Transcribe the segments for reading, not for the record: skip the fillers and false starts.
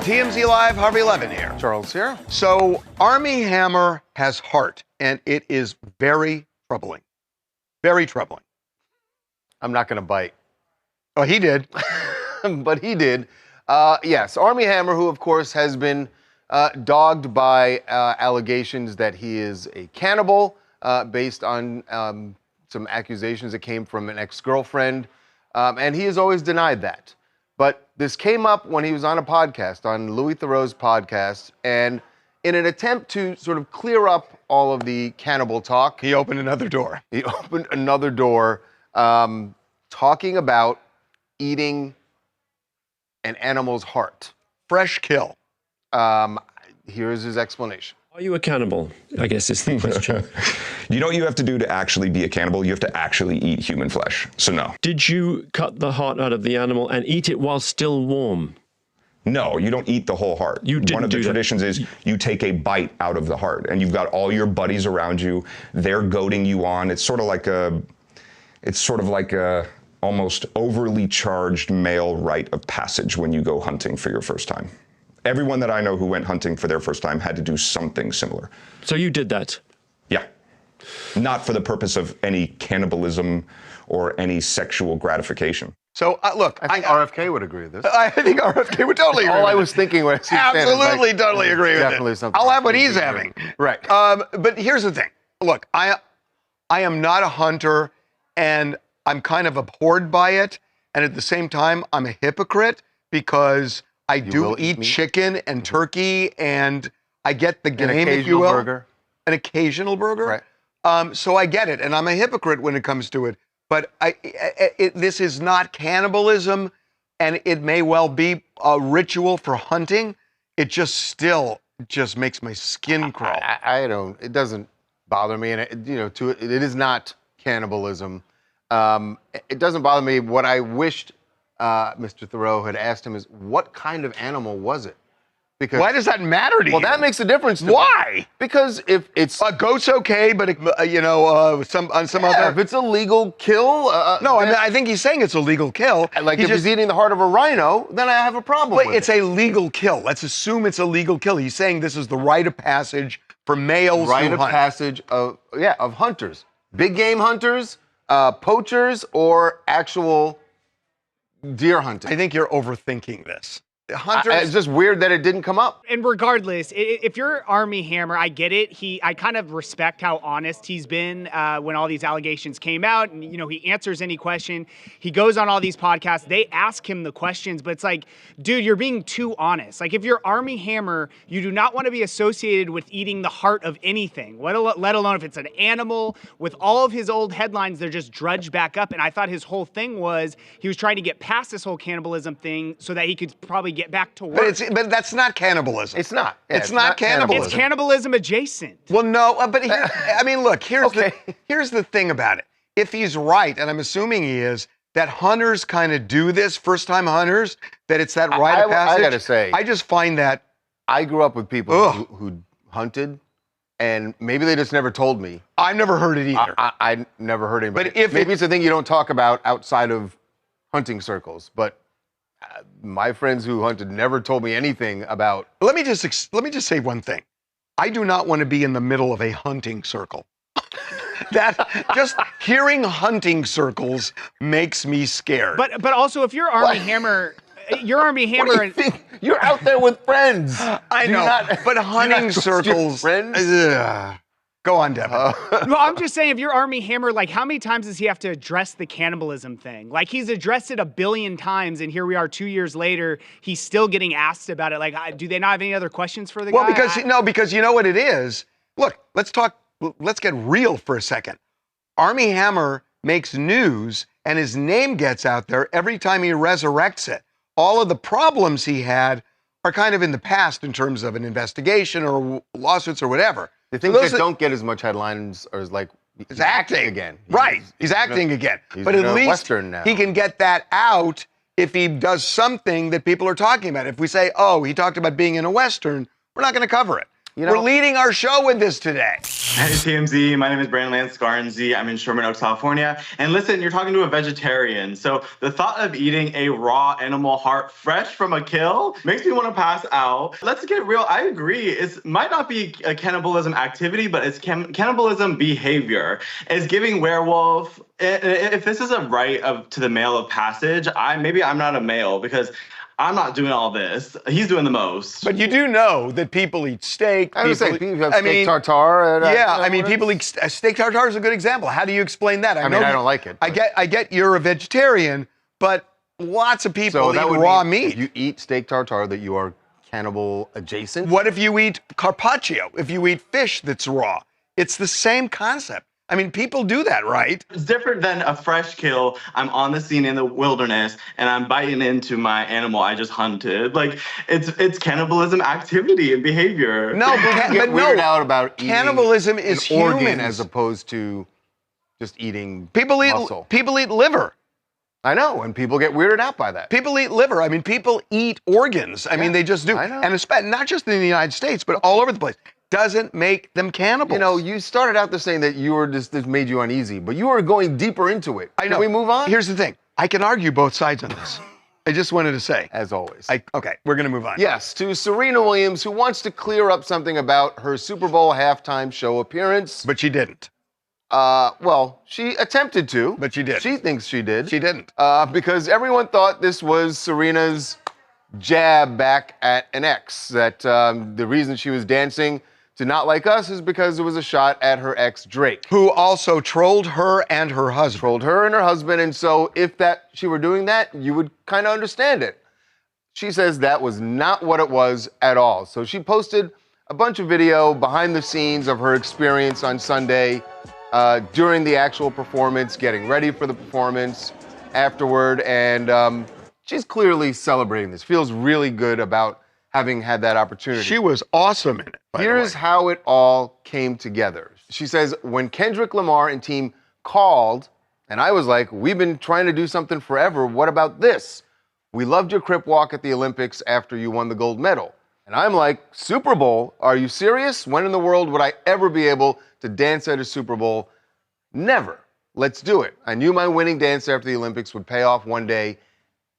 TMZ Live, Harvey Levin here. Charles here. So Armie Hammer has heart, and it is very troubling. Very troubling. I'm not going to bite. Oh, he did. But he did. Yes, Armie Hammer, who, of course, has been dogged by allegations that he is a cannibal based on some accusations that came from an ex-girlfriend. And he has always denied that. But this came up when he was on a podcast, on Louis Theroux's podcast, and in an attempt to sort of clear up all of the cannibal talk, He opened another door. he opened another door, talking about eating an animal's heart. Fresh kill. Here's his explanation. Are you a cannibal? I guess is the question. You know what you have to do to actually be a cannibal? You have to actually eat human flesh. So no. Did you cut the heart out of the animal and eat it while still warm? No, you don't eat the whole heart. You didn't One of the do that. traditions is you take a bite out of the heart, and you've got all your buddies around you. They're goading you on. It's sort of like a almost overly charged male rite of passage when you go hunting for your first time. Everyone that I know who went hunting for their first time had to do something similar. So you did that? Yeah. Not for the purpose of any cannibalism or any sexual gratification. So, look, I think RFK would agree with this. I think RFK would totally agree All with I it. was thinking when I see Shannon, Absolutely, like, totally agree with it. definitely something I'll have what I he's think having. Right. But here's the thing. Look, I am not a hunter, and I'm kind of abhorred by it. And at the same time, I'm a hypocrite because I do will eat eat meat? chicken and turkey, and I get the An game, if you occasional will. burger. An occasional burger. Right. So I get it, and I'm a hypocrite when it comes to it. But this is not cannibalism, and it may well be a ritual for hunting. It just makes my skin crawl. I don't. It doesn't bother me, and it is not cannibalism. It doesn't bother me. What I wished Mr. Theroux had asked him is, what kind of animal was it? Because Why does that matter to you? well, that makes a difference. To me. Why? Because if it's A goat's okay, but some other. if it's a legal kill, No, I mean I think he's saying it's a legal kill. like He if just- he's eating the heart of a rhino, then I have a problem But with it's it. a legal kill. Let's assume it's a legal kill. He's saying this is the rite of passage for males rite who of hunt. passage of hunters, big game hunters, poachers, or actual deer hunting. I think you're overthinking this. Hunters. It's just weird that it didn't come up. And regardless, if you're Armie Hammer, I get it. I kind of respect how honest he's been when all these allegations came out, and he answers any question. He goes on all these podcasts. They ask him the questions, but it's like, dude, you're being too honest. Like if you're Armie Hammer, you do not want to be associated with eating the heart of anything, let alone if it's an animal. With all of his old headlines, they're just drudged back up. And I thought his whole thing was he was trying to get past this whole cannibalism thing so that he could probably get back to work. But that's not cannibalism. It's not. Yeah, It's not cannibalism. It's cannibalism adjacent. Well, no, but I mean, look, Okay. here's the thing about it. If he's right, and I'm assuming he is, that hunters kind of do this, first-time hunters, that it's that rite of passage. I gotta say, I just find that. I grew up with people Ugh. who hunted, and maybe they just never told me. I've never heard it either. I never heard anybody. But if maybe it- it's a thing you don't talk about outside of hunting circles. But my friends who hunted never told me anything about. Let me just say one thing. I do not want to be in the middle of a hunting circle. That just hearing hunting circles makes me scared. But also, if you're Armie Hammer, you're Armie What Hammer. do you think? You're out there with friends. I Do know, not- but do hunting not trust your circles. friends? Go on, Devin. Well, I'm just saying, if you're Armie Hammer, like, how many times does he have to address the cannibalism thing? Like, he's addressed it 1 billion times, and here we are 2 years later, he's still getting asked about it. Like, do they not have any other questions for the Well, guy? because you know what it is. Look, let's get real for a second. Armie Hammer makes news, and his name gets out there every time he resurrects it. All of the problems he had are kind of in the past in terms of an investigation or lawsuits or whatever. The things those that are- don't get as much headlines are like He's acting again. Right. He's acting again. he's But in at a least Western now. he can get that out if he does something that people are talking about. If we say, oh, he talked about being in a Western, we're not going to cover it. We're leading our show with this today. Hey TMZ, my name is Brandon Lance Garnsey. I'm in Sherman Oaks, California. And listen, you're talking to a vegetarian. So the thought of eating a raw animal heart fresh from a kill makes me want to pass out. Let's get real. I agree. It might not be a cannibalism activity, but it's cannibalism behavior. It's giving werewolf. If this is a rite to the male of passage, maybe I'm not a male because I'm not doing all this. He's doing the most. But you do know that people eat steak. I was saying, people have steak tartare. People eat steak tartare is a good example. How do you explain that? I don't like it. I get you're a vegetarian, but lots of people eat raw meat. If you eat steak tartare, that you are cannibal adjacent. What if you eat carpaccio? If you eat fish that's raw, it's the same concept. I mean, people do that, right? It's different than a fresh kill. I'm on the scene in the wilderness and I'm biting into my animal I just hunted. Like, it's cannibalism activity and behavior. No, but weirded out about cannibalism is an organ humans. as opposed to just eating muscle. People eat liver. I know, and people get weirded out by that. People eat liver. I mean, people eat organs. I mean, they just do. I know. And not just in the United States, but all over the place. Doesn't make them cannibals. You know, you started out this saying that this made you uneasy, but you were going deeper into it. I know. Can we move on? Here's the thing. I can argue both sides on this. I just wanted to say. As always. Okay, we're going to move on. Yes, to Serena Williams, who wants to clear up something about her Super Bowl halftime show appearance. But she didn't. Well, she attempted to. But she did. She thinks she did. She didn't. Because everyone thought this was Serena's jab back at an ex. That the reason she was dancing to Not Like Us is because it was a shot at her ex, Drake. Who also trolled her and her husband. Trolled her and her husband, and so if she were doing that, you would kind of understand it. She says that was not what it was at all. So she posted a bunch of video behind the scenes of her experience on Sunday during the actual performance, getting ready for the performance afterward, and she's clearly celebrating this. Feels really good about having had that opportunity. She was awesome in it. Here's how it all came together. She says, when Kendrick Lamar and team called, and I was like, we've been trying to do something forever. What about this? We loved your crip walk at the Olympics after you won the gold medal. And I'm like, Super Bowl? Are you serious? When in the world would I ever be able to dance at a Super Bowl? Never. Let's do it. I knew my winning dance after the Olympics would pay off one day.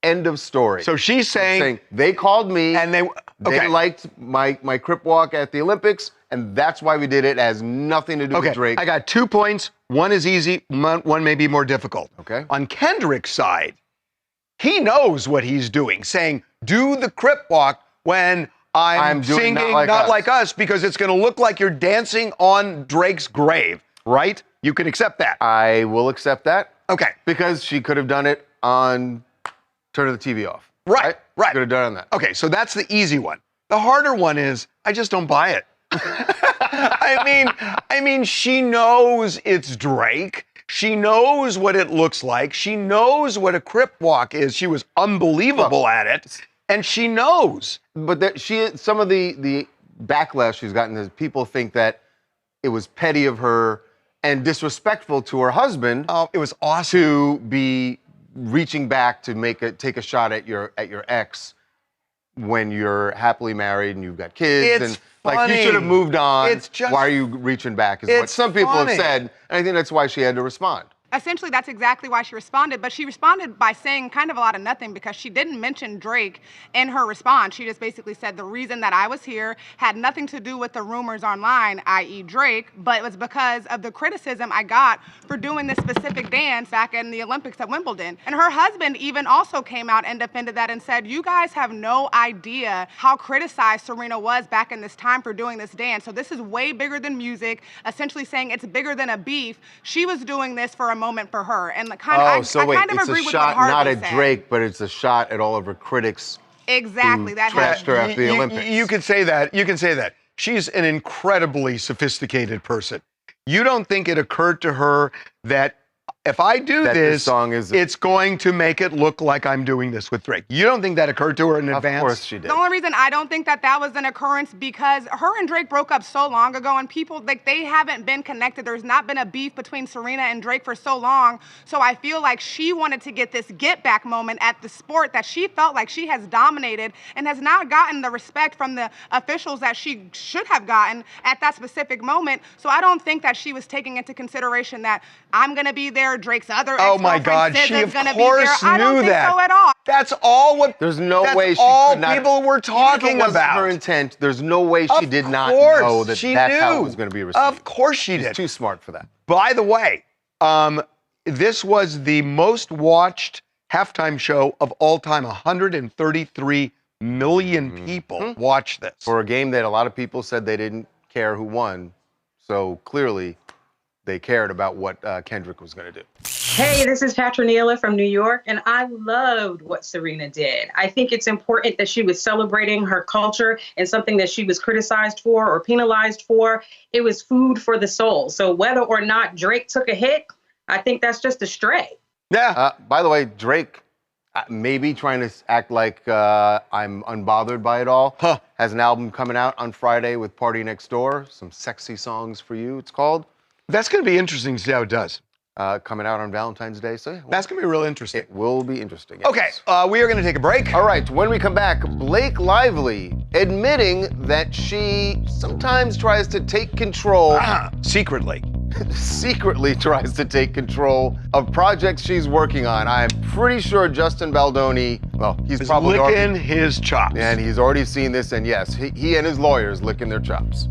End of story. So she's saying they called me and they liked my crip walk at the Olympics, and that's why we did it. It has nothing to do with Drake. I got 2 points. One is easy, one may be more difficult. Okay. On Kendrick's side, he knows what he's doing, saying, do the crip walk when I'm singing Not Like Us, because it's going to look like you're dancing on Drake's grave, right? You can accept that. I will accept that. Okay. Because she could have done it on turning the TV off. Right. Could have done that. Okay, so that's the easy one. The harder one is, I just don't buy it. I mean, she knows it's Drake. She knows what it looks like. She knows what a crip walk is. She was unbelievable at it, and she knows. But some of the backlash she's gotten is people think that it was petty of her and disrespectful to her husband. Oh, it was awesome to be reaching back to take a shot at your ex when you're happily married and you've got kids. It's and like you should have moved on. It's just, why are you reaching back? Is what some people have said, and I think that's why she had to respond. Essentially, that's exactly why she responded, but she responded by saying kind of a lot of nothing because she didn't mention Drake in her response. She just basically said the reason that I was here had nothing to do with the rumors online, i.e. Drake, but it was because of the criticism I got for doing this specific dance back in the Olympics at Wimbledon. And her husband even also came out and defended that and said, you guys have no idea how criticized Serena was back in this time for doing this dance. So this is way bigger than music, essentially saying it's bigger than a beef. She was doing this for a moment for her, and I kind of agree with what Harvey not at said. Drake, but it's a shot at all of her critics. Exactly, that trashed her after the Olympics. You could say that. You can say that. She's an incredibly sophisticated person. You don't think it occurred to her that if I do that this, song is it's going to make it look like I'm doing this with Drake. You don't think that occurred to her in advance? Of course she did. The only reason I don't think that was an occurrence because her and Drake broke up so long ago, and people, like, they haven't been connected. There's not been a beef between Serena and Drake for so long. So I feel like she wanted to get this get back moment at the sport that she felt like she has dominated and has not gotten the respect from the officials that she should have gotten at that specific moment. So I don't think that she was taking into consideration that I'm going to be there, Drake's other Oh my God, she of course knew I don't think that. so at all. That's all what. There's no that's way she all could not. people were talking Even if it wasn't about. her intent. There's no way she did not know that she that's knew. how it was going to be received. Of course she She's did. too smart for that. By the way, this was the most watched halftime show of all time. 133 million people watched this. For a game that a lot of people said they didn't care who won, so clearly they cared about what Kendrick was going to do. Hey, this is Patronila from New York, and I loved what Serena did. I think it's important that she was celebrating her culture and something that she was criticized for or penalized for. It was food for the soul. So whether or not Drake took a hit, I think that's just a stray. Yeah. By the way, Drake, maybe trying to act like I'm unbothered by it all, has an album coming out on Friday with Party Next Door. Some sexy songs for you, it's called. That's going to be interesting to see how it does. Coming out on Valentine's Day. So yeah, that's going to be real interesting. It will be interesting. Yes. Okay, we are going to take a break. All right, when we come back, Blake Lively admitting that she sometimes tries to take control. Secretly. Secretly tries to take control of projects she's working on. I'm pretty sure Justin Baldoni, well, he's probably licking his chops. And he's already seen this, and yes, he and his lawyers licking their chops.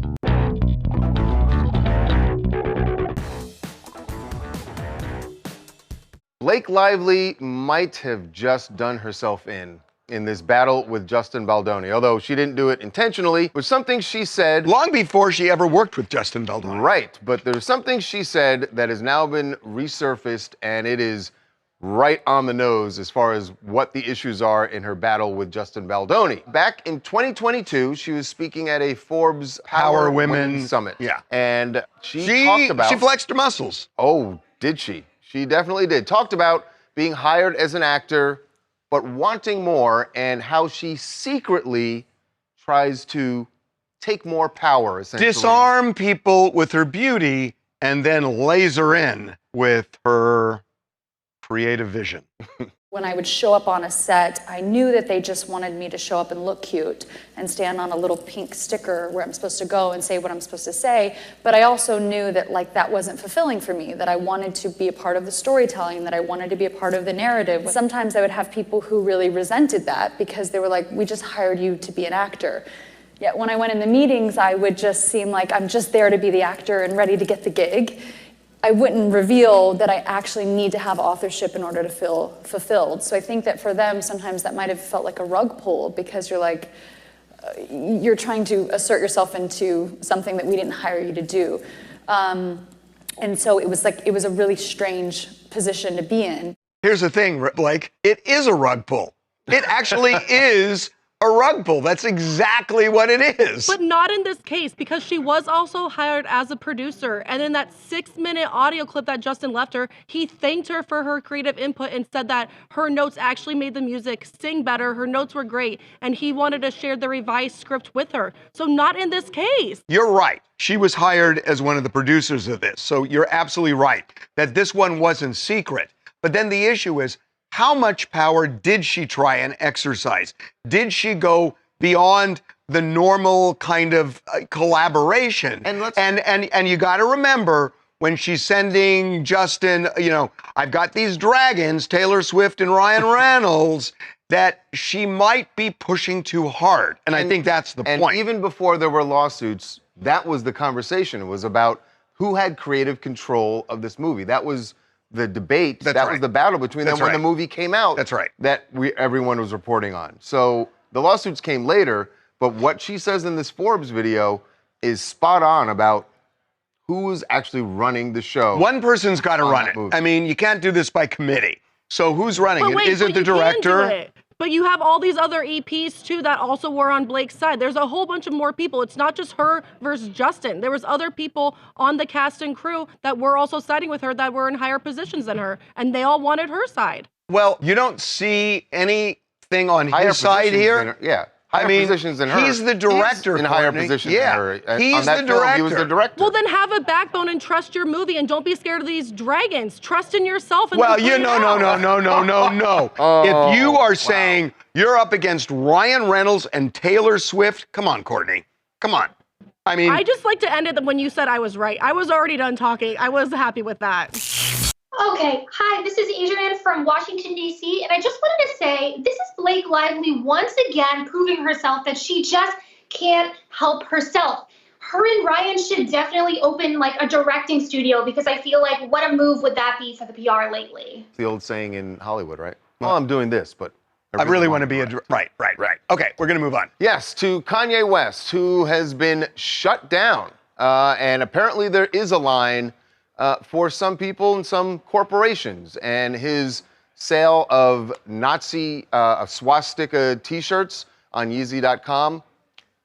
Blake Lively might have just done herself in this battle with Justin Baldoni, although she didn't do it intentionally. It was something she said long before she ever worked with Justin Baldoni. Right, but there's something she said that has now been resurfaced, and it is right on the nose as far as what the issues are in her battle with Justin Baldoni. Back in 2022, she was speaking at a Forbes Power Women Summit. Yeah. And she talked about... She flexed her muscles. Oh, did she? She definitely did. Talked about being hired as an actor, but wanting more, and how she secretly tries to take more power, essentially. Disarm people with her beauty and then laser in with her creative vision. When I would show up on a set, I knew that they just wanted me to show up and look cute and stand on a little pink sticker where I'm supposed to go and say what I'm supposed to say. But I also knew that that wasn't fulfilling for me, that I wanted to be a part of the storytelling, that I wanted to be a part of the narrative. Sometimes I would have people who really resented that because they were like, we just hired you to be an actor. Yet when I went in the meetings, I would just seem like I'm just there to be the actor and ready to get the gig. I wouldn't reveal that I actually need to have authorship in order to feel fulfilled. So I think that for them, sometimes that might have felt like a rug pull because you're like, you're trying to assert yourself into something that we didn't hire you to do. And so it was a really strange position to be in. Here's the thing, Blake, it is a rug pull. It actually is a rug pull. That's exactly what it is. But not in this case, because she was also hired as a producer. And in that 6-minute audio clip that Justin left her, he thanked her for her creative input and said that her notes actually made the music sing better. Her notes were great. And he wanted to share the revised script with her. So not in this case. You're right. She was hired as one of the producers of this. So you're absolutely right that this one wasn't secret. But then the issue is, how much power did she try and exercise? Did she go beyond the normal kind of collaboration? And you got to remember when she's sending Justin, I've got these dragons, Taylor Swift and Ryan Reynolds, that she might be pushing too hard. And I think that's the point. And even before there were lawsuits, that was the conversation. It was about who had creative control of this movie. That was the debate. That was the battle between them when the movie came out. That's right. That everyone was reporting on. So the lawsuits came later, but what she says in this Forbes video is spot on about who's actually running the show. One person's got to run it. Movie. I mean, you can't do this by committee. So who's running it? Wait, Is it the director? But you have all these other EPs too that also were on Blake's side. There's a whole bunch of more people. It's not just her versus Justin. There was other people on the cast and crew that were also siding with her that were in higher positions than her, and they all wanted her side. Well, you don't see anything on Higher his side positions here. than her, yeah. Higher positions than her. He's the director. He's in higher Courtney. positions yeah. than her. He's on that the film, director. he was the director. Well, then have a backbone and trust your movie, and don't be scared of these dragons. Trust in yourself. And Well, then play it out. no. If you are saying you're up against Ryan Reynolds and Taylor Swift, come on, Courtney. Come on. I mean, I just like to end it when you said I was right. I was already done talking. I was happy with that. Okay, hi, this is Adrienne from Washington, D.C., and I just wanted to say this is Blake Lively once again proving herself that she just can't help herself. Her and Ryan should definitely open like a directing studio because I feel like what a move would that be for the PR lately? It's the old saying in Hollywood, right? Well, I'm doing this, but I really want to be right. Okay, we're going to move on. Yes, to Kanye West, who has been shut down. And apparently there is a line for some people and some corporations. And his sale of Nazi swastika t-shirts on Yeezy.com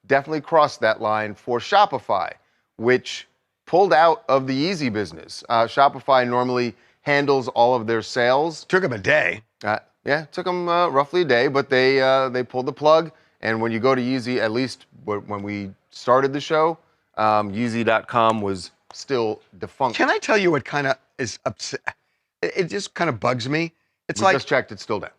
definitely crossed that line for Shopify, which pulled out of the Yeezy business. Shopify normally handles all of their sales. Took him a day. Yeah, it took them roughly a day, but they pulled the plug. And when you go to Yeezy, at least when we started the show, Yeezy.com was still defunct. Can I tell you what kind of is upset? It just kind of bugs me. It's We like just checked, it's still down.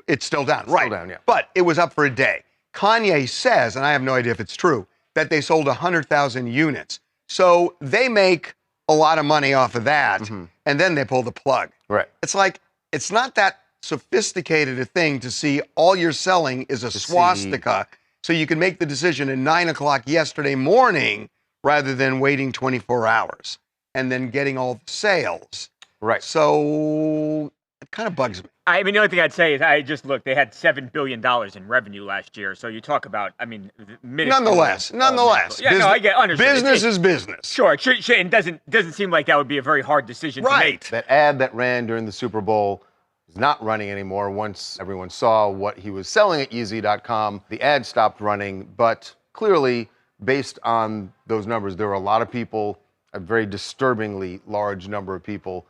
It's still down, It's right? still down, yeah. But it was up for a day. Kanye says, and I have no idea if it's true, that they sold 100,000 units. So they make a lot of money off of that, and then they pull the plug. Right. It's like, it's not that sophisticated a thing to see all you're selling is a swastika, so you can make the decision at 9 o'clock yesterday morning rather than waiting 24 hours and then getting all the sales. Right. So it kind of bugs me. I mean, the only thing I'd say is I just looked. They had $7 billion in revenue last year. So you talk about, I mean, Nonetheless. Yeah, no, I get understood. Business is business. Sure, it doesn't seem like that would be a very hard decision to make. That ad that ran during the Super Bowl is not running anymore. Once everyone saw what he was selling at Yeezy.com, the ad stopped running. But clearly, based on those numbers, there were a lot of people, a very disturbingly large number of people,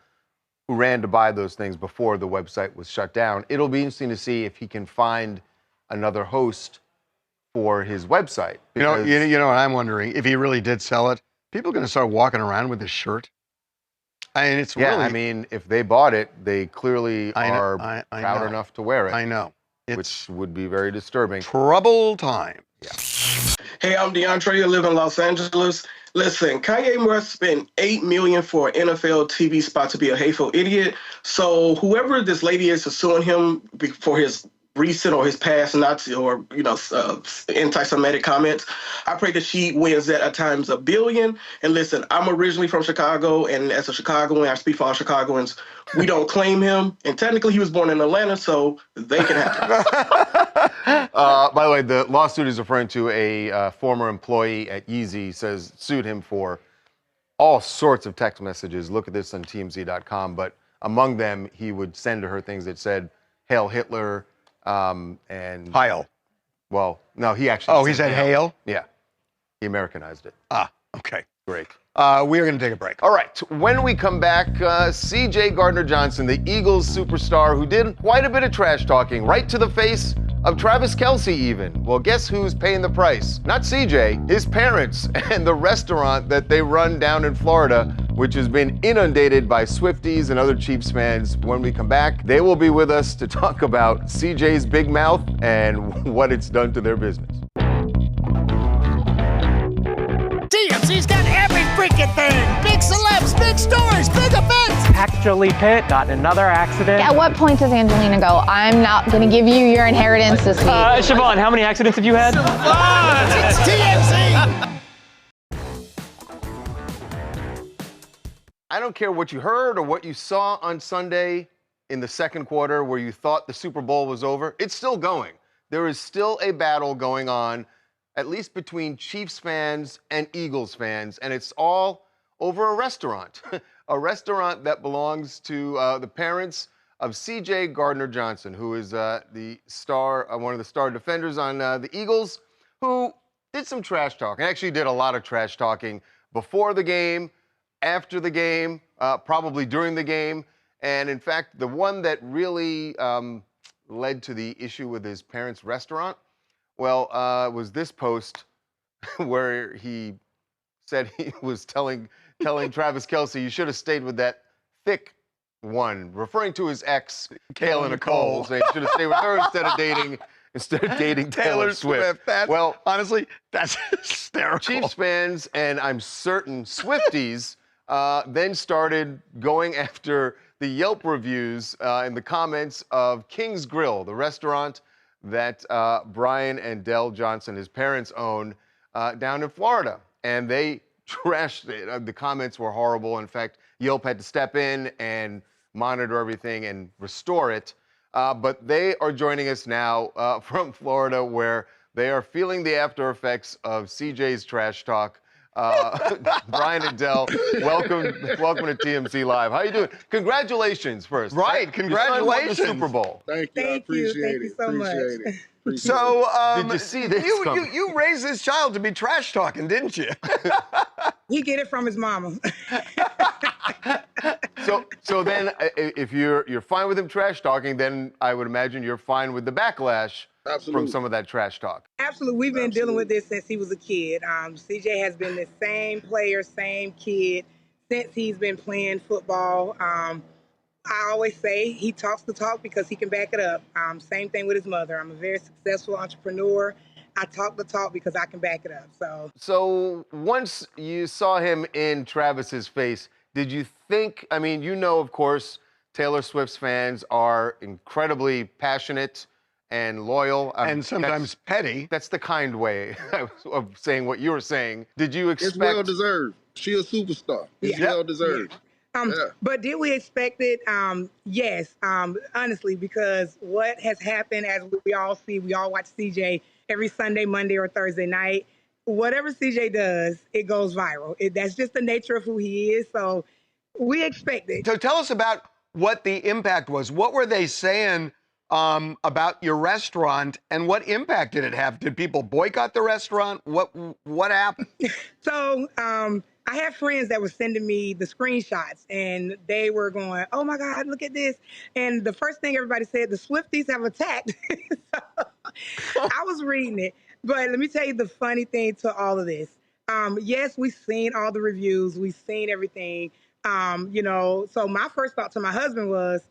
who ran to buy those things before the website was shut down. It'll be interesting to see if he can find another host for his website. You know what I'm wondering? If he really did sell it, people are going to start walking around with his shirt. I mean, it's really... I mean, if they bought it, they clearly are proud enough to wear it. I know. Which would be very disturbing. Trouble time. Yeah. Hey, I'm DeAndre. I live in Los Angeles. Listen, Kanye West spent $8 million for an NFL TV spot to be a hateful idiot. So whoever this lady is suing him for his recent or his past Nazi or anti-Semitic comments, I pray that she wins that at times $1 billion. And listen, I'm originally from Chicago, and as a Chicagoan, I speak for all Chicagoans. We don't claim him, and technically he was born in Atlanta, so they can have him. By the way, the lawsuit is referring to a former employee at Yeezy, sued him for all sorts of text messages. Look at this on TMZ.com. But among them, he would send to her things that said, "Hail Hitler," and Heil. Well, no, he actually. Oh, he said hail? Yeah, he Americanized it. Okay. Great. We are going to take a break. All right. When we come back, C.J. Gardner-Johnson, the Eagles superstar who did quite a bit of trash talking, right to the face of Travis Kelce even. Well, guess who's paying the price? Not C.J., his parents and the restaurant that they run down in Florida, which has been inundated by Swifties and other Chiefs fans. When we come back, they will be with us to talk about C.J.'s big mouth and what it's done to their business. TMZ's got every freaking thing. Big celebs, big stories, big events. Actually, Pitt got in another accident. At what point does Angelina go, I'm not going to give you your inheritance this week? Siobhan, how many accidents have you had? It's TMZ. I don't care what you heard or what you saw on Sunday in the second quarter where you thought the Super Bowl was over. It's still going. There is still a battle going on, at least between Chiefs fans and Eagles fans, and it's all over a restaurant. A restaurant that belongs to the parents of C.J. Gardner-Johnson, who is the star, one of the star defenders on the Eagles, who did some trash talking. Actually did a lot of trash talking before the game, after the game, probably during the game. And in fact, the one that really led to the issue with his parents' restaurant, well, was this post where he said he was telling Travis Kelce, you should have stayed with that thick one, referring to his ex, Kayla Nicole, saying you should have stayed with her instead of dating Taylor Swift. Well, honestly, that's hysterical. Chiefs fans, and I'm certain Swifties, then started going after the Yelp reviews in the comments of King's Grill, the restaurant that Brian and Dell Johnson, his parents, own down in Florida. And they trashed it. The comments were horrible. In fact, Yelp had to step in and monitor everything and restore it. But they are joining us now from Florida, where they are feeling the after effects of CJ's trash talk. Brian and Dell, welcome to TMZ Live. How you doing? Congratulations first. Right, congratulations. The Super Bowl. Thank you. I appreciate it. so much. So, did you see this? You raised this child to be trash talking, didn't you? He get it from his mama. So then, if you're fine with him trash talking, then I would imagine you're fine with the backlash from some of that trash talk. Absolutely. We've been dealing with this since he was a kid. CJ has been the same player, same kid since he's been playing football. I always say he talks the talk because he can back it up. Same thing with his mother. I'm a very successful entrepreneur. I talk the talk because I can back it up. So once you saw him in Travis's face, did you think, I mean, you know, of course, Taylor Swift's fans are incredibly passionate and loyal. And sometimes petty. That's the kind way of saying what you were saying. Did you expect... It's well-deserved. She a superstar. It's well-deserved. But did we expect it? Yes, honestly, because what has happened, as we all see, we all watch CJ every Sunday, Monday, or Thursday night. Whatever CJ does, it goes viral. That's just the nature of who he is. So we expect it. So tell us about what the impact was. What were they saying about your restaurant, and what impact did it have? Did people boycott the restaurant? What happened? So I have friends that were sending me the screenshots, and they were going, oh my God, look at this. And the first thing everybody said, the Swifties have attacked. So I was reading it. But let me tell you the funny thing to all of this. Yes, we've seen all the reviews. We've seen everything. So my first thought to my husband was,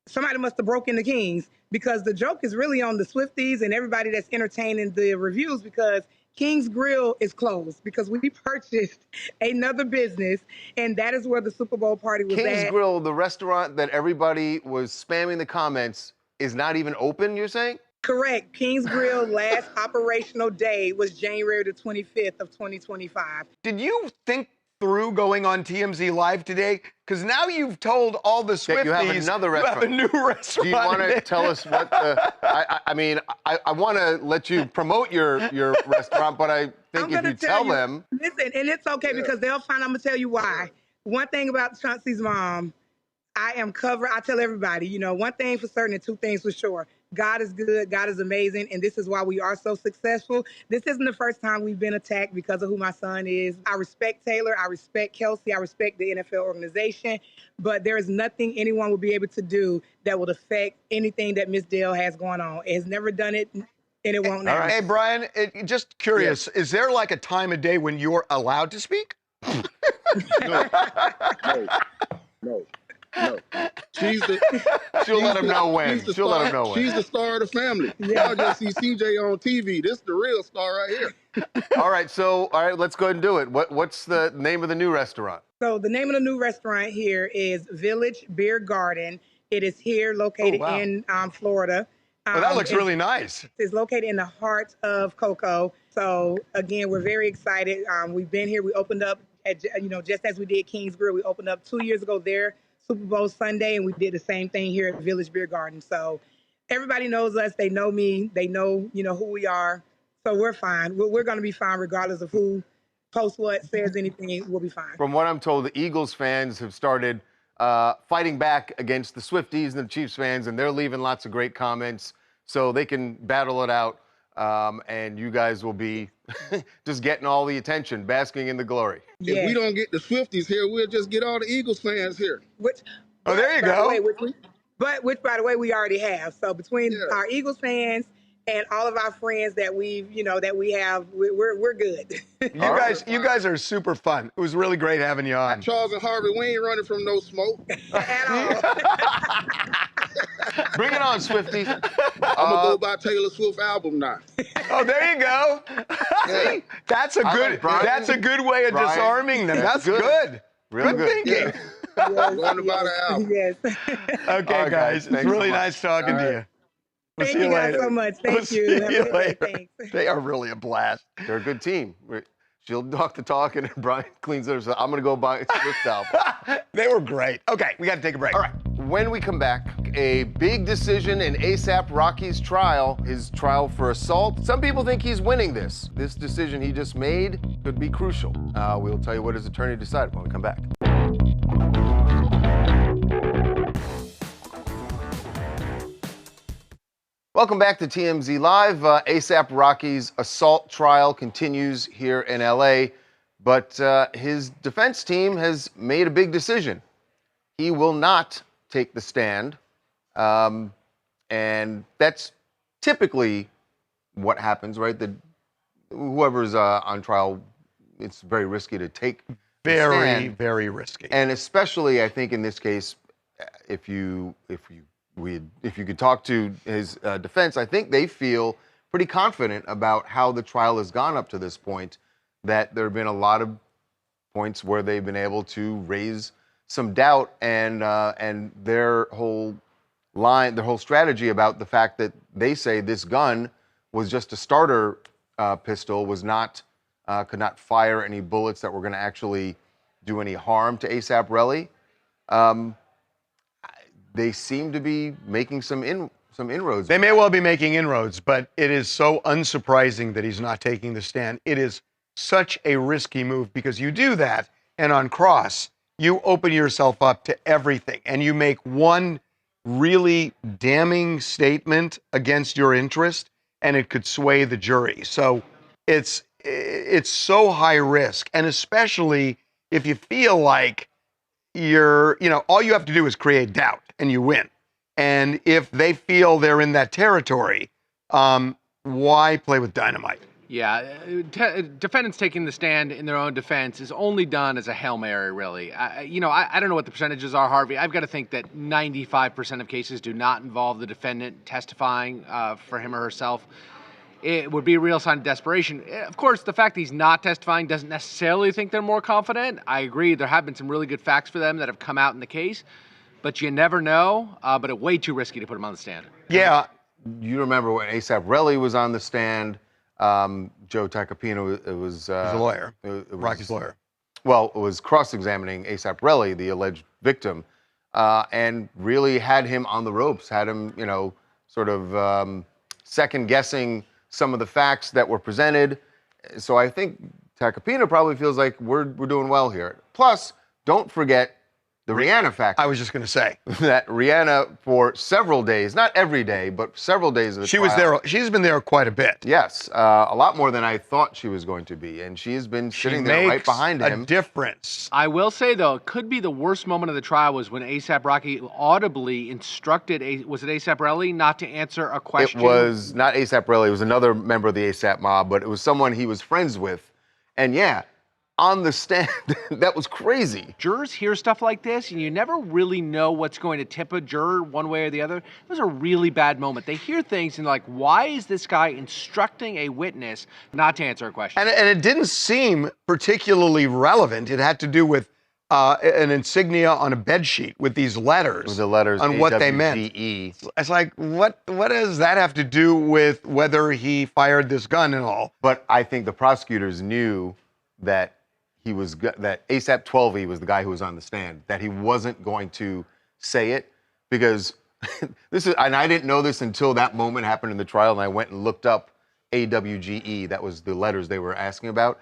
somebody must have broken the Kings, because the joke is really on the Swifties and everybody that's entertaining the reviews, because King's Grill is closed because we purchased another business, and that is where the Super Bowl party was at. King's Grill, the restaurant that everybody was spamming the comments, is not even open, you're saying? Correct. King's Grill last operational day was January the 25th of 2025. Did you think through going on TMZ Live today? Because now you've told all the Swifties you have another restaurant. You have a new restaurant. Do you want to tell us what the... I want to let you promote your restaurant, but I think if you tell them... Listen, and it's okay because they'll find out. I'm going to tell you why. One thing about Chauncey's mom, I am covered. I tell everybody, one thing for certain and two things for sure. God is good. God is amazing. And this is why we are so successful. This isn't the first time we've been attacked because of who my son is. I respect Taylor. I respect Kelce. I respect the NFL organization. But there is nothing anyone will be able to do that will affect anything that Miss Dell has going on. It has never done it, and it won't now. All right. Hey, Brian, just curious, is there like a time of day when you're allowed to speak? No. She'll let him know when. She'll let him know when. She's the star of the family. Y'all just see CJ on TV. This is the real star right here. All right, let's go ahead and do it. What's the name of the new restaurant? So the name of the new restaurant here is Village Beer Garden. It is here located in Florida. Well, that looks really nice. It's located in the heart of Cocoa. So again, we're very excited. We've been here. We opened up just as we did King's Grill. We opened up 2 years ago there, Super Bowl Sunday, and we did the same thing here at Village Beer Garden. So everybody knows us. They know me. They know, who we are. So we're fine. We're going to be fine regardless of who posts what, says anything. We'll be fine. From what I'm told, the Eagles fans have started fighting back against the Swifties and the Chiefs fans, and they're leaving lots of great comments so they can battle it out. And you guys will be just getting all the attention, basking in the glory. If we don't get the Swifties here, we'll just get all the Eagles fans here. Oh, there you go. Which, by the way, we already have. So between our Eagles fans and all of our friends that we have, we're good. You guys are super fun. It was really great having you on. Charles and Harvey, we ain't running from no smoke. Bring it on, Swifties. I'm gonna go buy Taylor Swift album now. Oh, there you go. See, that's a good way of disarming them. That's good. Real good thinking. I'm going to buy the album. Yes. Okay, guys. It's really nice talking to you. We'll Thank you guys so much. Thank you. Have a good day. Thanks. They are really a blast. They're a good team. She'll talk the talk, and Brian cleans it up. I'm going to go buy a Swift album. They were great. Okay, we got to take a break. All right. When we come back, a big decision in A$AP Rocky's trial, his trial for assault. Some people think he's winning this. This decision he just made could be crucial. We'll tell you what his attorney decided when we come back. Welcome back to TMZ Live. A$AP Rocky's assault trial continues here in LA, but his defense team has made a big decision. He will not take the stand, and that's typically what happens, right? Whoever's on trial, it's very risky to take the stand. Very risky. And especially, I think in this case, if you could talk to his defense, I think they feel pretty confident about how the trial has gone up to this point, that there have been a lot of points where they've been able to raise some doubt, and their whole strategy about the fact that they say this gun was just a starter pistol, was not, could not fire any bullets that were going to actually do any harm to A$AP Rocky. They seem to be making some inroads. They may well be making inroads, but it is so unsurprising that he's not taking the stand. It is such a risky move because you do that, and on cross, you open yourself up to everything, and you make one really damning statement against your interest, and it could sway the jury. So it's so high risk, and especially if you feel like all you have to do is create doubt and you win. And if they feel they're in that territory, why play with dynamite? Yeah, defendants taking the stand in their own defense is only done as a Hail Mary, really. I don't know what the percentages are, Harvey. I've got to think that 95% of cases do not involve the defendant testifying for him or herself. It would be a real sign of desperation. Of course, the fact that he's not testifying doesn't necessarily think they're more confident. I agree, there have been some really good facts for them that have come out in the case, but you never know, but it's way too risky to put him on the stand. Yeah. You remember when A$AP Rocky was on the stand, Joe Tacopina was a lawyer, Rocky's lawyer. Well, it was cross-examining A$AP Rocky, the alleged victim, and really had him on the ropes, had him, sort of second-guessing some of the facts that were presented. So I think Tacopina probably feels like we're doing well here. Plus, don't forget the Rihanna factor. I was just going to say that Rihanna, for several days, not every day, but several days of the trial. She's been there quite a bit. Yes, a lot more than I thought she was going to be, and she has been sitting there right behind him. A difference. I will say though, it could be the worst moment of the trial was when A$AP Rocky audibly instructed was it A$AP Rocky not to answer a question? It was not A$AP Rocky. It was another member of the A$AP mob, but it was someone he was friends with, and yeah. On the stand, that was crazy. Jurors hear stuff like this, and you never really know what's going to tip a juror one way or the other. It was a really bad moment. They hear things and they're like, why is this guy instructing a witness not to answer a question? And it didn't seem particularly relevant. It had to do with an insignia on a bed sheet with these letters. With the letters on what they meant. It's like, what does that have to do with whether he fired this gun and all? But I think the prosecutors knew that that A$AP 12E was the guy who was on the stand, that he wasn't going to say it because and I didn't know this until that moment happened in the trial, and I went and looked up AWGE. That was the letters they were asking about.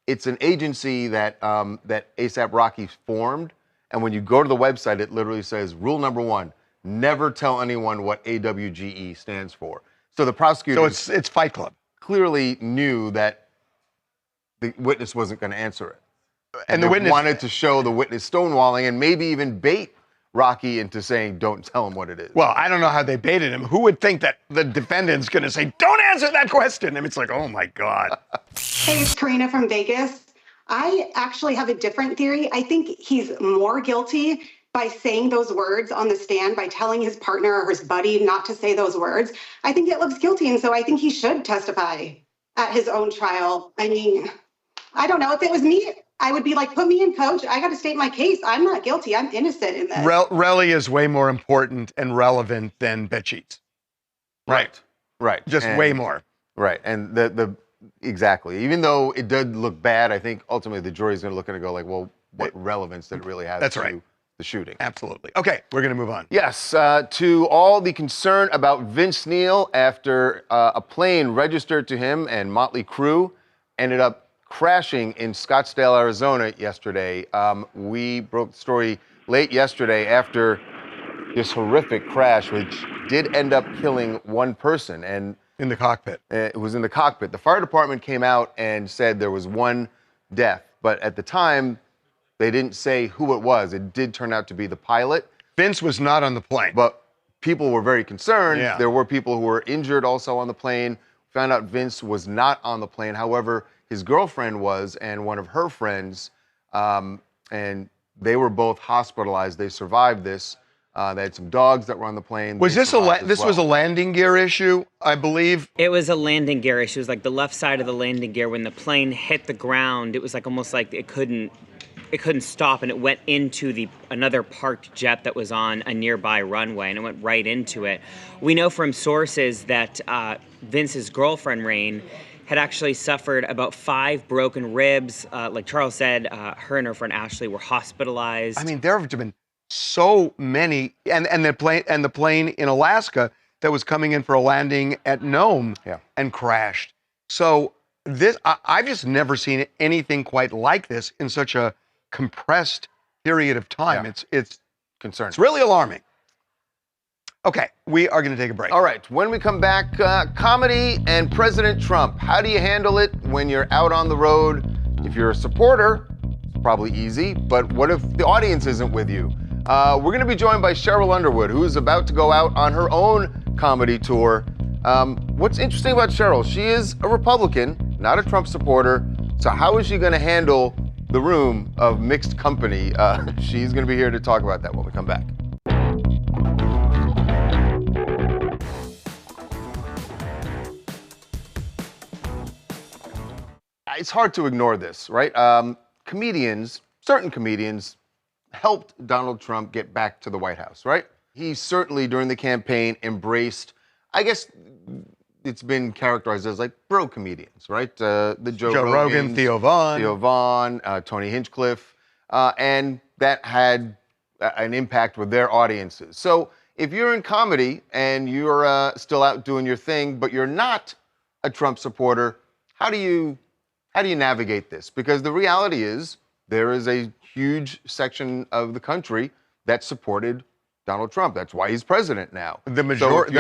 It's an agency that A$AP Rocky formed, And when you go to the website, it literally says, rule number 1, never tell anyone what AWGE stands for. So the prosecutor So it's Fight Club. Clearly knew that the witness wasn't going to answer it. And the they witness wanted to show the witness stonewalling and maybe even bait Rocky into saying, don't tell him what it is. Well, I don't know how they baited him. Who would think that the defendant's going to say, don't answer that question? And it's like, oh my God. Hey, it's Karina from Vegas. I actually have a different theory. I think he's more guilty by saying those words on the stand, by telling his partner or his buddy not to say those words. I think it looks guilty, and so I think he should testify at his own trial. I mean, I don't know. If it was me, I would be like, put me in, coach. I got to state my case. I'm not guilty. I'm innocent in this. Relly is way more important and relevant than bed sheets. Right. Just way more. Right. And the exactly. Even though it did look bad, I think ultimately the jury's going to look at it and go like, well, what relevance did it really have to the shooting? Absolutely. Okay, we're going to move on. Yes, to all the concern about Vince Neil after a plane registered to him and Motley Crue ended up crashing in Scottsdale, Arizona yesterday. We broke the story late yesterday after this horrific crash, which did end up killing one person. And in the cockpit. It was in the cockpit. The fire department came out and said there was one death, but at the time, they didn't say who it was. It did turn out to be the pilot. Vince was not on the plane. But people were very concerned. Yeah. There were people who were injured also on the plane. Found out Vince was not on the plane. However, his girlfriend was, and one of her friends, and they were both hospitalized. They survived this. They had some dogs that were on the plane. Was this was a landing gear issue, I believe? It was a landing gear issue. It was like the left side of the landing gear. When the plane hit the ground, it was like almost like it couldn't stop, and it went into another parked jet that was on a nearby runway, and it went right into it. We know from sources that Vince's girlfriend, Rain, had actually suffered about 5 broken ribs. Like Charles said, her and her friend Ashley were hospitalized. I mean, there have been so many, and the plane in Alaska that was coming in for a landing at Nome and crashed. So I've just never seen anything quite like this in such a compressed period of time. Yeah. It's concerning. It's really alarming. Okay, we are going to take a break. All right, when we come back, comedy and President Trump. How do you handle it when you're out on the road? If you're a supporter, it's probably easy, but what if the audience isn't with you? We're going to be joined by Cheryl Underwood, who is about to go out on her own comedy tour. What's interesting about Cheryl, she is a Republican, not a Trump supporter, so how is she going to handle the room of mixed company? She's going to be here to talk about that when we come back. It's hard to ignore this, right? Certain comedians, helped Donald Trump get back to the White House, right? He certainly, during the campaign, embraced, I guess it's been characterized as like bro comedians, right? The Joe Rogan, Rogans, Theo Vaughn, Tony Hinchcliffe, and that had an impact with their audiences. So if you're in comedy and you're still out doing your thing, but you're not a Trump supporter, how do you navigate this? Because the reality is there is a huge section of the country that supported Donald Trump. That's why he's president now. The majority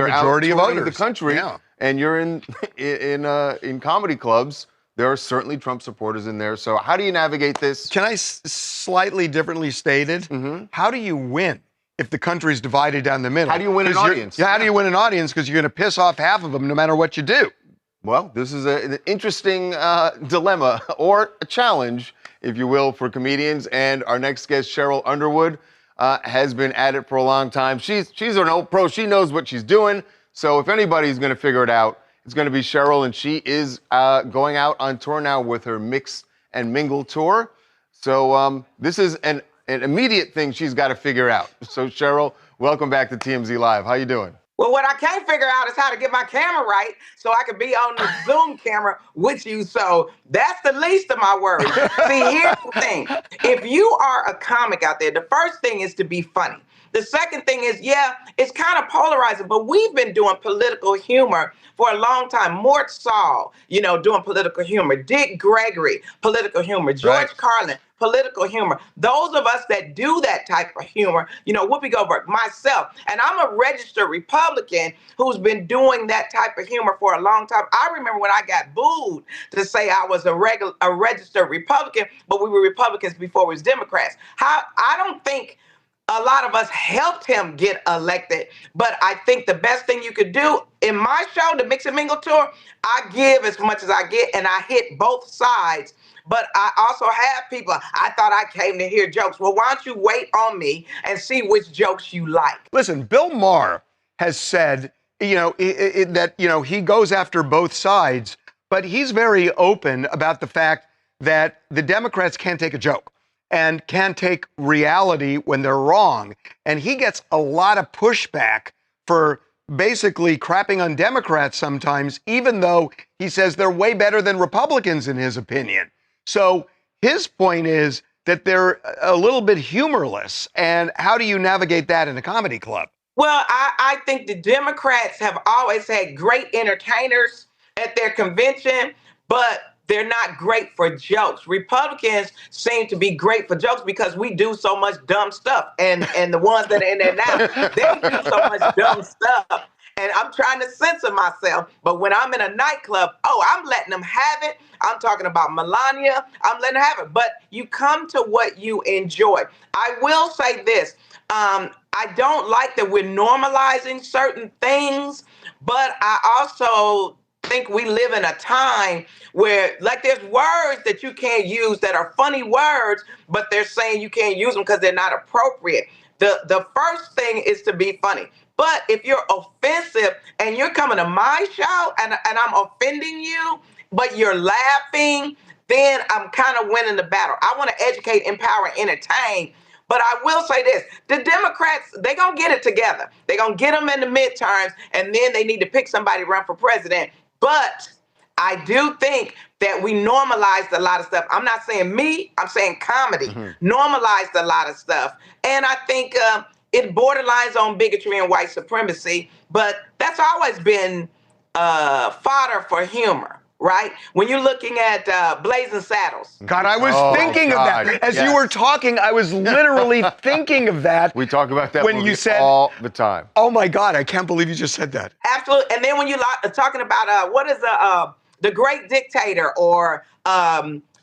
of voters. The country, and you're in comedy clubs. There are certainly Trump supporters in there. So how do you navigate this? Can I slightly differently stated? Mm-hmm. How do you win if the country's divided down the middle? How do you win an audience? How do you win an audience? Because you're going to piss off half of them no matter what you do. Well, this is an interesting dilemma or a challenge, if you will, for comedians. And our next guest, Cheryl Underwood, has been at it for a long time. She's an old pro. She knows what she's doing. So if anybody's going to figure it out, it's going to be Cheryl. And she is going out on tour now with her Mix and Mingle tour. So this is an immediate thing she's got to figure out. So Cheryl, welcome back to TMZ Live. How you doing? Well, what I can't figure out is how to get my camera right so I can be on the Zoom camera with you. So that's the least of my worries. See, here's the thing. If you are a comic out there, the first thing is to be funny. The second thing is, it's kind of polarizing, but we've been doing political humor for a long time. Mort Saul, doing political humor. Dick Gregory, political humor. George Carlin, political humor. Those of us that do that type of humor, Whoopi Goldberg, myself, and I'm a registered Republican who's been doing that type of humor for a long time. I remember when I got booed to say I was a registered Republican, but we were Republicans before we was Democrats. I don't think a lot of us helped him get elected, but I think the best thing you could do in my show, the Mix and Mingle Tour, I give as much as I get, and I hit both sides. But I also have people, I thought I came to hear jokes. Well, why don't you wait on me and see which jokes you like? Listen, Bill Maher has said, that, he goes after both sides, but he's very open about the fact that the Democrats can't take a joke and can't take reality when they're wrong. And he gets a lot of pushback for basically crapping on Democrats sometimes, even though he says they're way better than Republicans in his opinion. So his point is that they're a little bit humorless. And how do you navigate that in a comedy club? Well, I think the Democrats have always had great entertainers at their convention, but they're not great for jokes. Republicans seem to be great for jokes because we do so much dumb stuff. And the ones that are in there now, they do so much dumb stuff. And I'm trying to censor myself. But when I'm in a nightclub, I'm letting them have it. I'm talking about Melania. I'm letting them have it. But you come to what you enjoy. I will say this. I don't like that we're normalizing certain things, but I also think we live in a time where, like, there's words that you can't use that are funny words, but they're saying you can't use them because they're not appropriate. The first thing is to be funny. But if you're offensive and you're coming to my show and I'm offending you, but you're laughing, then I'm kind of winning the battle. I want to educate, empower, entertain. But I will say this, the Democrats, they're going to get it together. They're going to get them in the midterms, and then they need to pick somebody to run for president. But I do think that we normalized a lot of stuff. I'm not saying me, I'm saying comedy. Normalized a lot of stuff. And I think it borderlines on bigotry and white supremacy, but that's always been fodder for humor. Right? When you're looking at Blazing Saddles. God, I was thinking of that. As you were talking, I was literally thinking of that. We talk about that when you said all the time. Oh my God, I can't believe you just said that. Absolutely. And then when you're talking about what is the Great Dictator, or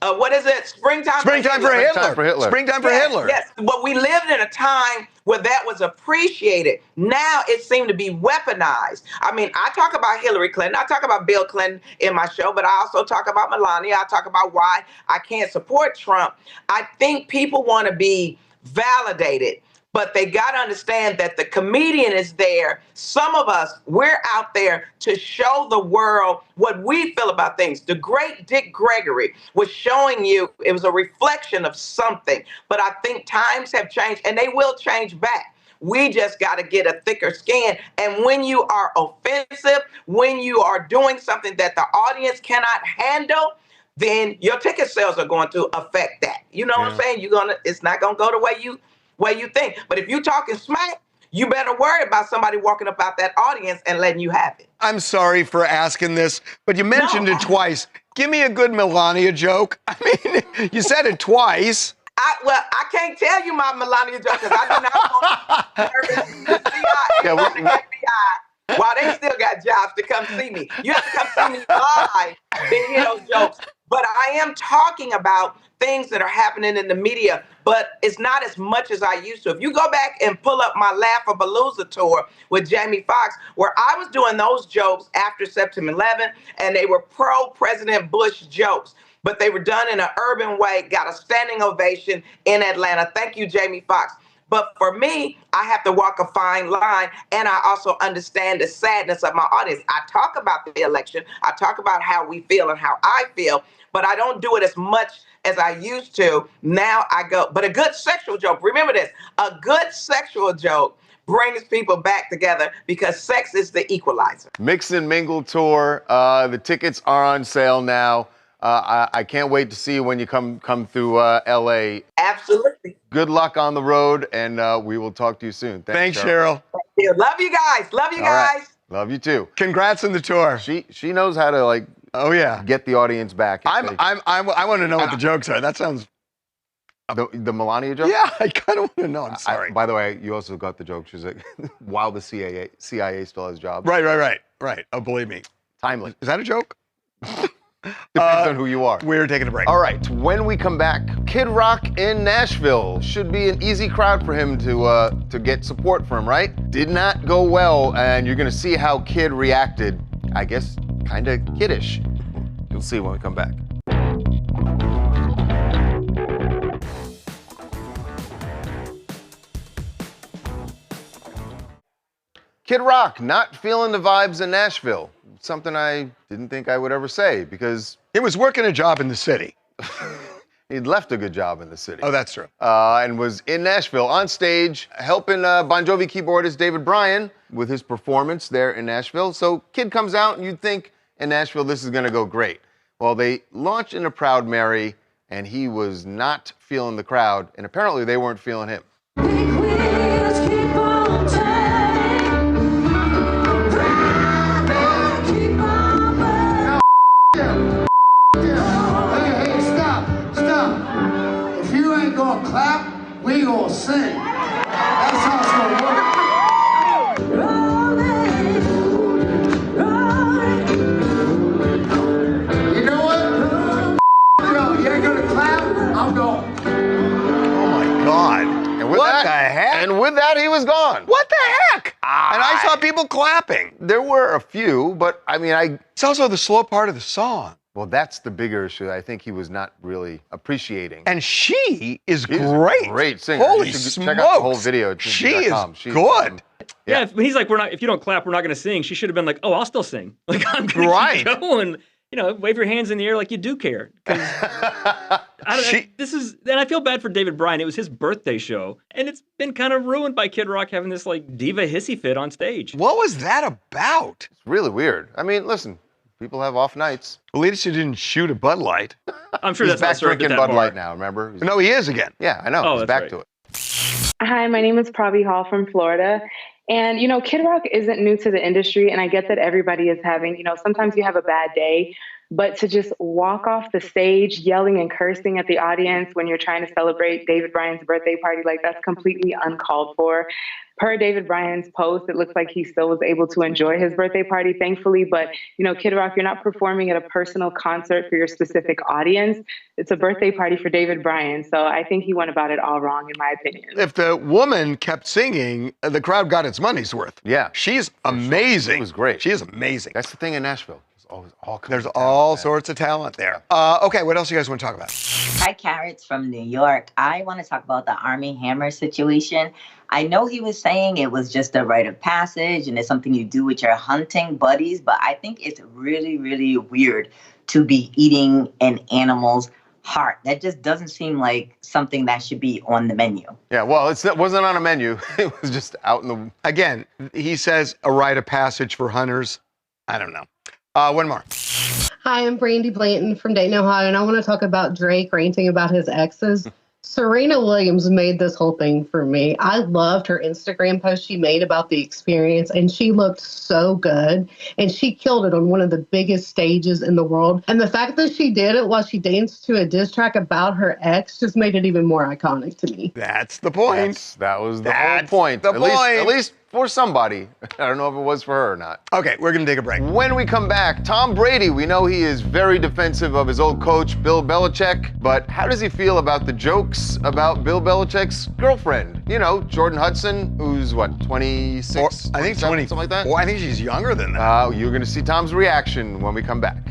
what is it? Springtime for Hitler. Springtime for Hitler. Yes, but we lived in a time where that was appreciated. Now it seemed to be weaponized. I mean, I talk about Hillary Clinton. I talk about Bill Clinton in my show, but I also talk about Melania. I talk about why I can't support Trump. I think people want to be validated, but they got to understand that the comedian is there. Some of us, we're out there to show the world what we feel about things. The great Dick Gregory was showing you it was a reflection of something. But I think times have changed, and they will change back. We just got to get a thicker skin. And when you are offensive, when you are doing something that the audience cannot handle, then your ticket sales are going to affect that. You know what I'm saying? It's not going to go the way you think. But if you talking smack, you better worry about somebody walking up out that audience and letting you have it. I'm sorry for asking this, but you mentioned it twice. Give me a good Melania joke. I mean, you said it twice. I can't tell you my Melania joke because I do not want the CIA and the FBI, while they still got jobs, to come see me. You have to come see me live to hear those jokes. But I am talking about things that are happening in the media, but it's not as much as I used to. If you go back and pull up my Laugh-A-Palooza tour with Jamie Foxx, where I was doing those jokes after September 11, and they were pro-President Bush jokes, but they were done in an urban way, got a standing ovation in Atlanta. Thank you, Jamie Foxx. But for me, I have to walk a fine line, and I also understand the sadness of my audience. I talk about the election. I talk about how we feel and how I feel, but I don't do it as much as I used to. Now I go, but a good sexual joke, remember this, a good sexual joke brings people back together because sex is the equalizer. Mix and Mingle Tour, the tickets are on sale now. I can't wait to see you when you come through LA. Absolutely. Good luck on the road, and we will talk to you soon. Thanks, Cheryl. Thank you. Love you guys. Love you guys. Right. Love you too. Congrats on the tour. She knows how to get the audience back. I want to know what the jokes are. That sounds The Melania joke? Yeah, I kind of want to know. I'm sorry. By the way, you also got the joke. She's like, while the CIA still has jobs. Right. Oh, believe me. Timely. Is that a joke? Depends on who you are. We're taking a break. All right, when we come back, Kid Rock in Nashville. Should be an easy crowd for him to get support from, right? Did not go well, and you're gonna see how Kid reacted. I guess kind of kiddish. You'll see when we come back. Kid Rock not feeling the vibes in Nashville. Something I didn't think I would ever say because he was working a job in the city. He'd left a good job in the city. Oh, that's true. And was in Nashville on stage helping Bon Jovi keyboardist David Bryan with his performance there in Nashville. So Kid comes out and you'd think in Nashville this is gonna go great. Well, they launched in a Proud Mary and he was not feeling the crowd and apparently they weren't feeling him. Clap, we gonna sing. That's how it's gonna work. You know what? You ain't gonna clap, I'm going. Oh my God. And with What the heck? And with that, he was gone. What the heck? And I saw people clapping. There were a few, but I mean, It's also the slow part of the song. Well, that's the bigger issue. I think he was not really appreciating. And she is She's great. A great singer. Holy You should smokes. check out the whole video. at She is TMZ.com. She's good. Yeah, when he's like, if you don't clap, we're not going to sing. She should have been like, oh, I'll still sing. Like, I'm going to keep going. You know, wave your hands in the air like you do care. And I feel bad for David Bryan. It was his birthday show, and it's been kind of ruined by Kid Rock having this like diva hissy fit on stage. What was that about? It's really weird. I mean, listen, people have off nights. At least he didn't shoot a Bud Light. I'm sure He's that's back not served at drinking that Bud bar. Light now, remember? No, he is again. Yeah, I know. Oh, He's that's back right. to it. Hi, my name is Pravi Hall from Florida. And, you know, Kid Rock isn't new to the industry. And I get that everybody is having, you know, sometimes you have a bad day. But to just walk off the stage yelling and cursing at the audience when you're trying to celebrate David Bryan's birthday party, like that's completely uncalled for. Per David Bryan's post, it looks like he still was able to enjoy his birthday party, thankfully. But, you know, Kid Rock, you're not performing at a personal concert for your specific audience. It's a birthday party for David Bryan. So I think he went about it all wrong, in my opinion. If the woman kept singing, the crowd got its money's worth. Yeah. She's amazing. It was great. She is amazing. That's the thing in Nashville. There's all sorts of talent there. Okay, what else do you guys want to talk about? Hi, Carrots from New York. I want to talk about the Armie Hammer situation. I know he was saying it was just a rite of passage and it's something you do with your hunting buddies, but I think it's really, really weird to be eating an animal's heart. That just doesn't seem like something that should be on the menu. Yeah, well, it wasn't on a menu. It was just out in the... Again, he says a rite of passage for hunters. I don't know. One more. Hi, I'm Brandy Blanton from Dayton, Ohio, and I want to talk about Drake ranting about his exes. Serena Williams made this whole thing for me. I loved her Instagram post she made about the experience, and she looked so good, and she killed it on one of the biggest stages in the world. And the fact that she did it while she danced to a diss track about her ex just made it even more iconic to me. That's the point. That was the whole point. At least for somebody. I don't know if it was for her or not. Okay, we're going to take a break. When we come back, Tom Brady, we know he is very defensive of his old coach, Bill Belichick, but how does he feel about the jokes about Bill Belichick's girlfriend? You know, Jordan Hudson, who's what, 26? I think 20, something like that? Oh, I think she's younger than that. You're going to see Tom's reaction when we come back.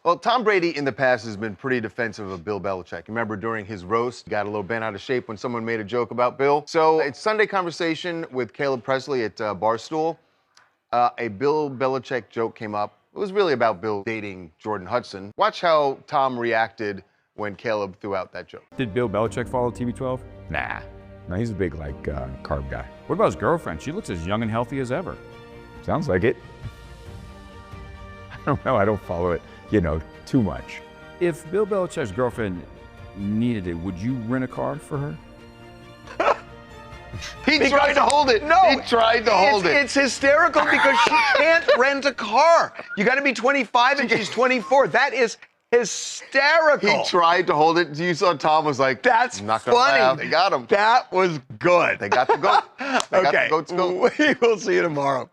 Well, Tom Brady in the past has been pretty defensive of Bill Belichick. Remember during his roast, he got a little bent out of shape when someone made a joke about Bill. So it's Sunday Conversation with Caleb Presley at Barstool. A Bill Belichick joke came up. It was really about Bill dating Jordan Hudson. Watch how Tom reacted when Caleb threw out that joke. Did Bill Belichick follow TB12? Nah. No, he's a big, carb guy. What about his girlfriend? She looks as young and healthy as ever. Sounds like it. I don't know. I don't follow it, too much. If Bill Belichick's girlfriend needed it, would you rent a car for her? He tried to hold it. No. He tried to hold it. It's hysterical because she can't rent a car. You got to be 25 and she's 24. That is hysterical. He tried to hold it. You saw Tom was like, that's not funny. Laugh. They got him. That was good. They got the goat. They got Okay. the goat's goat. We will see you tomorrow.